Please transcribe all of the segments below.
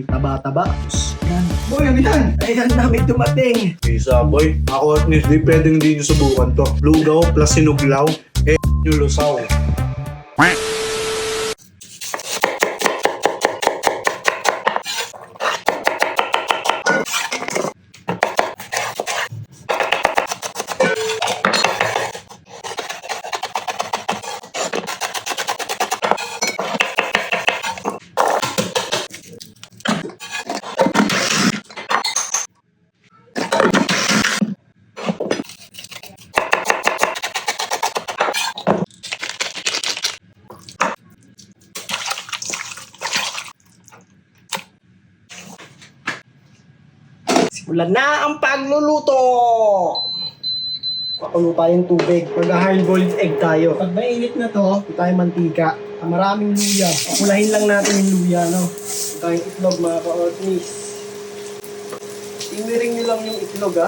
may taba-taba. Yan. Boy, ano yan? Ayan na, may dumating. Isa boy, ako at least di pwedeng di nyo subukan to. Lugaw plus sinuglaw, nyo lusaw. Simulan na ang pagluluto! Pakulo tayong tubig. Mag-hard-boiled egg tayo. Pag mainit na to, ito tayong mantika. Maraming luya. Pakulahin lang natin yung luya, no? Ito tayong itlog, mga ka-ortnis. Timiring nyo lang yung itlog, ha?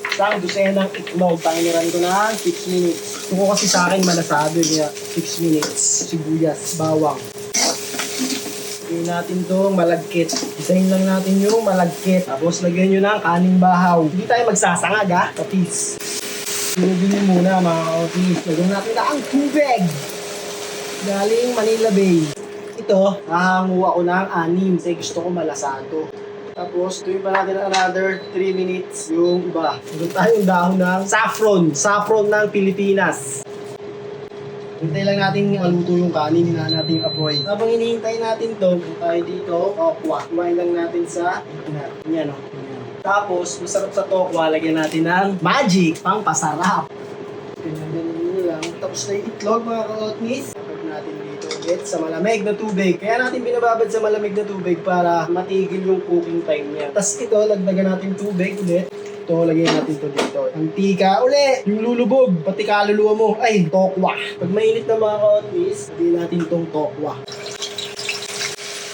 Isang dosenang itlog. Tiniran ko na 6 minutes. Ito ko kasi sa akin malasabi niya 6 minutes. Sibuyas, bawang. Lagyan natin itong malagkit. Isahin lang natin yung malagkit. Tapos lagyan nyo ng kaning bahaw. Hindi tayo magsasangag, ha? Kapis. Sinugin muna, mga kapis. Lagyan natin na ang tubig. Galing Manila Bay. Ito, hahangu ako ng 6 kasi gusto ko malasado. Tapos, tuwing pa natin another 3 minutes yung iba. Meron tayong dahon ng saffron. Saffron ng Pilipinas. Hintay lang natin maluto yung kanin, hinahan natin yung apoy. Habang hinihintay natin to, tayo dito, tokwa. Kumain lang natin sa yan, o. Tapos, masarap sa tokwa, lagyan natin ng magic, pang pasarap. Ganyan lang. Tapos na yung itlog, mga ka-otnis. Tapos natin dito ulit sa malamig na tubig. Kaya natin binababad sa malamig na tubig para matigil yung cooking time niya. Tapos ito, lagdagan natin tubig ulit. Ito, lagyan natin to dito. Antika, uli! Yung lulubog, pati kaluluwa mo. Ay, tokwa. Pag mainit na mga ka-otnis, lagyan natin tong tokwa.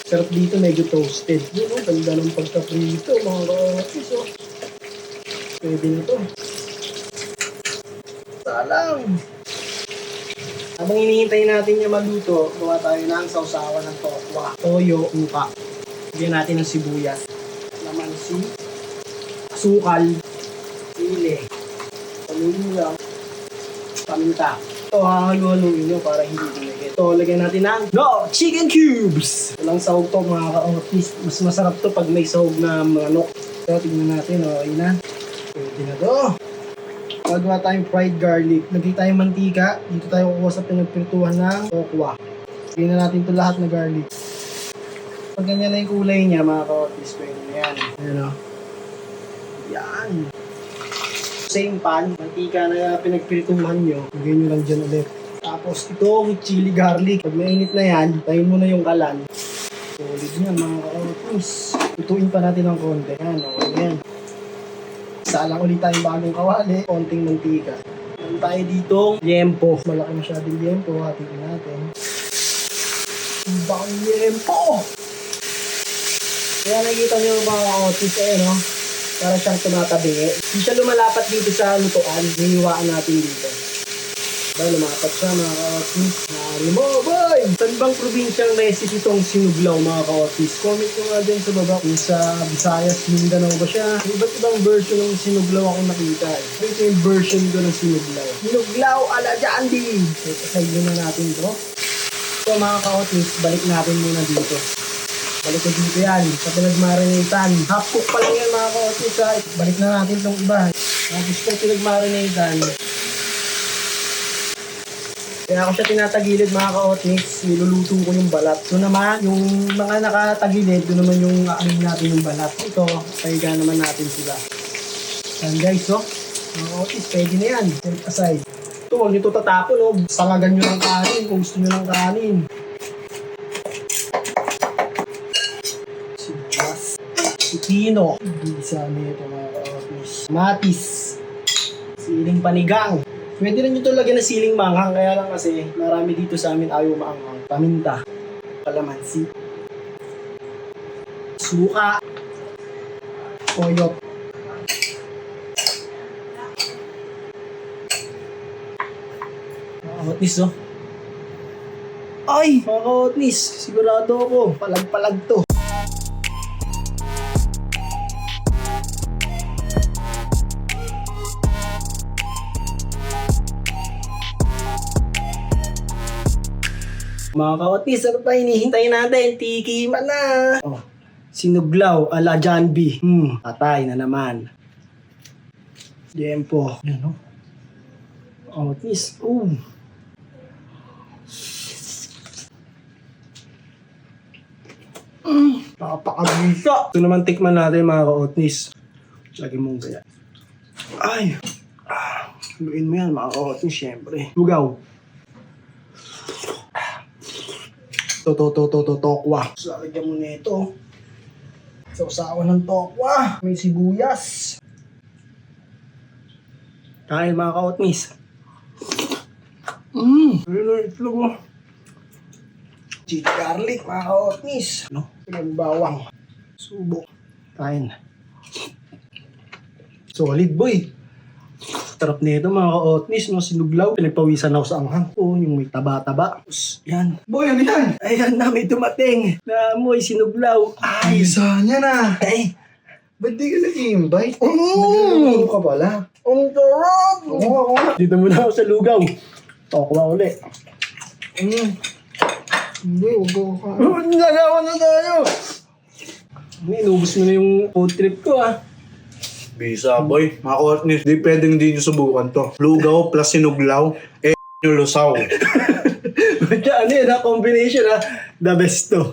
Sarap dito, medyo toasted. Yun, ganda ng pagka-prito, mga ka-otnis, oh. Pwede na to. Salang! Habang hinihintay natin yung maluto, gawa tayo ng sausawan ng tokwa. Toyo, upa. Lagyan natin ng sibuyas. Lamansi. Asukal. Sili. Palulang. Paminta. Ito, hahalo-haloin nyo para hindi dumikit. Ito, lagyan natin ng chicken cubes! Walang sahog to, mga ka-ortis. Mas masarap to pag may sahog na manok. Ito, tingnan natin. Okay na. Pwede na to. Magawa tayong fried garlic. Lagay tayong mantika. Dito tayo kukuha sa pinagpirtuhan ng tokwa. Lagyan na natin ito lahat na garlic. Pag ganyan na yung kulay niya, mga ka-ortis, pwede na yan. Ayan o. Yan. Same pan, mantika na pinagpirtuhan nyo. Lagyan nyo lang dyan ulit. Tapos itong chili garlic. Pag mainit na yan, tayin mo na yung kalan. Solid yan, mga ka-ortis. Tutuin pa natin ng konti. Yan, okay yan. Salang ulit tayong bagong kawali, konting mantika. Meron tayo ditong liempo. Malaki masyadong liempo, hatiin natin. Ibang liempo! Kaya nakikita nyo mga ka-otis, no? Para siyang tumatabingi. Hindi siya lumalapat dito sa lutuan, hiniwaan natin dito. Ba, lumapat siya mga ka-otis. Nari mo, boy! Saan bang probinsyang recipe itong sinuglaw mga ka-otis? Comment nyo nga dyan sa baba kung sa Visayas, Mindanao ba siya. Iba't ibang version ng sinuglaw ako nakita. Ito yung version ko ng sinuglaw. Sinuglaw ala Jandi! So, pasay na natin ito. So mga ka-otis, balik natin muna dito. Balik ko dito yan, sa pinagmarinatean. Half cook pa lang yan mga ka-otis ha. Balik na natin itong iba. Tapos ko pinagmarinatean. Kaya ako siya tinatagilid mga ka-otnis, niluluto ko yung balat. So naman, yung mga nakatagilid, doon naman yung aamin natin yung balat. Ito, pahiga naman natin sila. Yan guys, so, mga ka-otnis, pwede na yan. Set aside. Ito, huwag nyo ito tatapon, no? Sangagan nyo ng kanin kung gusto nyo ng kanin. Sibuyas. Pipino. Bisa nito mga ka-otnis. Matis. Siling panigang. Pwede rin nyo ito lagyan ng siling manghang, kaya lang kasi marami dito sa amin ayaw maanghang. Paminta, kalamansi, suka, toyo. Mga ka-otnis, oh. Ay, mga ka-otnis, sigurado ako, palag-palag to. Mga kaotis, ano pa hinihintay natin? Tikiman na! Oh, sinuglaw ala John B. Patay na naman. Tiempo. Yan, no? Kaotis, napakabisa. Ito naman tikman natin mga kaotis. Lagi mong gaya. Ay! Luin mo yan mga kaotis, syempre. Lugaw. Tokwa. Lalagyan mo na ito. Sausawan ng tokwa. May sibuyas. Kain mga kaotis. Ayun na itlog mo. Cheese garlic mga kaotis. No? Bawang. Subo. Kain. Solid boy. Sarap nito mga ka-otnis, no? Sinuglaw. Pinagpawisan ako sa anghang. Yung may taba-taba. Yan. Boy, ano yan? Ayan na, may dumating. Na amoy sinuglaw. Ay, Isa niya na. ay. Ba't di ka nag-i-invite? Nag-i-invite ka pala. Ang sarap! Oo, ako. Dito muna ako sa lugaw. Tokwa uli. Hindi, huwag ka. Nagawa na tayo! Inubos mo na yung food trip ko, Bisa, boy. Mga kaotnis, di pwedeng di nyo subukan to. Lugaw plus sinuglaw, nyo lusaw. Ano yun, combination, the best to.